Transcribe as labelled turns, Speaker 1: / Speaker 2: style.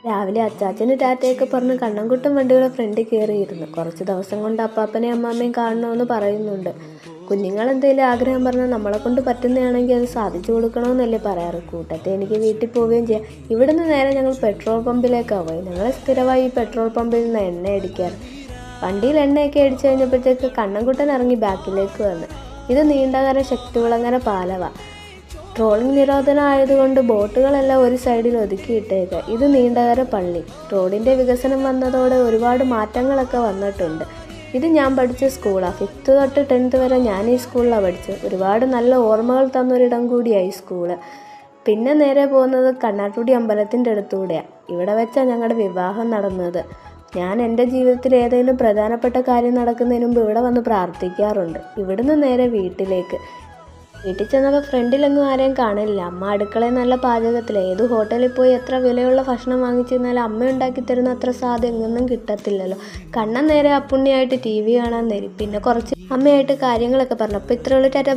Speaker 1: രാവിലെ അച്ചാച്ചന് ടാറ്റയൊക്കെ പറഞ്ഞ് കണ്ണൻകുട്ടൻ വണ്ടിയുടെ ഫ്രണ്ടിൽ കയറിയിരുന്നു. കുറച്ച് ദിവസം കൊണ്ട് അപ്പാപ്പനെയും അമ്മാമ്മയും കാണണമെന്ന് പറയുന്നുണ്ട്. കുഞ്ഞുങ്ങളെന്തെങ്കിലും ആഗ്രഹം പറഞ്ഞാൽ നമ്മളെ കൊണ്ട് പറ്റുന്നതാണെങ്കിൽ അത് സാധിച്ചു കൊടുക്കണമെന്നല്ലേ പറയാറ്. കൂട്ടത്തെ എനിക്ക് വീട്ടിൽ പോവുകയും ചെയ്യാം. ഇവിടുന്ന് നേരെ ഞങ്ങൾ പെട്രോൾ പമ്പിലേക്കാണ് പോയി. ഞങ്ങൾ സ്ഥിരമായി ഈ പെട്രോൾ പമ്പിൽ നിന്ന് എണ്ണ അടിക്കാറ്. വണ്ടിയിൽ എണ്ണയൊക്കെ അടിച്ചു കഴിഞ്ഞപ്പോഴത്തേക്ക് കണ്ണൻകുട്ടൻ ഇറങ്ങി ബാക്കിലേക്ക് വന്ന്. ഇത് നീണ്ടകര ശക്തികുളങ്ങര പാലമാണ്. ട്രോളിംഗ് നിരോധനം ആയതുകൊണ്ട് ബോട്ടുകളെല്ലാം ഒരു സൈഡിൽ ഒതുക്കിയിട്ടേക്കുക. ഇത് നീണ്ടകര പള്ളി. റോഡിൻ്റെ വികസനം വന്നതോടെ ഒരുപാട് മാറ്റങ്ങളൊക്കെ വന്നിട്ടുണ്ട്. ഇത് ഞാൻ പഠിച്ച സ്കൂളാണ്. 5th തൊട്ട് 10th വരെ ഞാൻ ഈ സ്കൂളിലാണ് പഠിച്ചത്. ഒരുപാട് നല്ല ഓർമ്മകൾ തന്നൊരിടം കൂടിയായി സ്കൂള്. പിന്നെ നേരെ പോകുന്നത് കണ്ണാട്ടുടി അമ്പലത്തിൻ്റെ അടുത്തൂടെയാണ്. ഇവിടെ വെച്ചാണ് ഞങ്ങളുടെ വിവാഹം നടന്നത്. ഞാൻ എൻ്റെ ജീവിതത്തിൽ ഏതെങ്കിലും പ്രധാനപ്പെട്ട കാര്യം നടക്കുന്നതിന് മുമ്പ് ഇവിടെ വന്ന് പ്രാർത്ഥിക്കാറുണ്ട്. ഇവിടുന്ന് നേരെ വീട്ടിലേക്ക്. വീട്ടിൽ ചെന്നപ്പോൾ ഫ്രണ്ടിലെങ്ങും ആരെയും കാണില്ല. അമ്മ അടുക്കളയിൽ നല്ല പാചകത്തില്ല. ഏത് ഹോട്ടലിൽ പോയി എത്ര വിലയുള്ള ഭക്ഷണം വാങ്ങിച്ചിരുന്നാലും അമ്മ ഉണ്ടാക്കി തരുന്ന അത്ര സ്വാദ് എങ്ങൊന്നും കിട്ടത്തില്ലല്ലോ. കണ്ണൻ നേരെ അപ്പുണ്ണിയായിട്ട് TV കാണാൻ തരും. പിന്നെ കുറച്ച് അമ്മയായിട്ട് കാര്യങ്ങളൊക്കെ പറഞ്ഞു. അപ്പോൾ ഇത്രയുള്ള ടാറ്റ.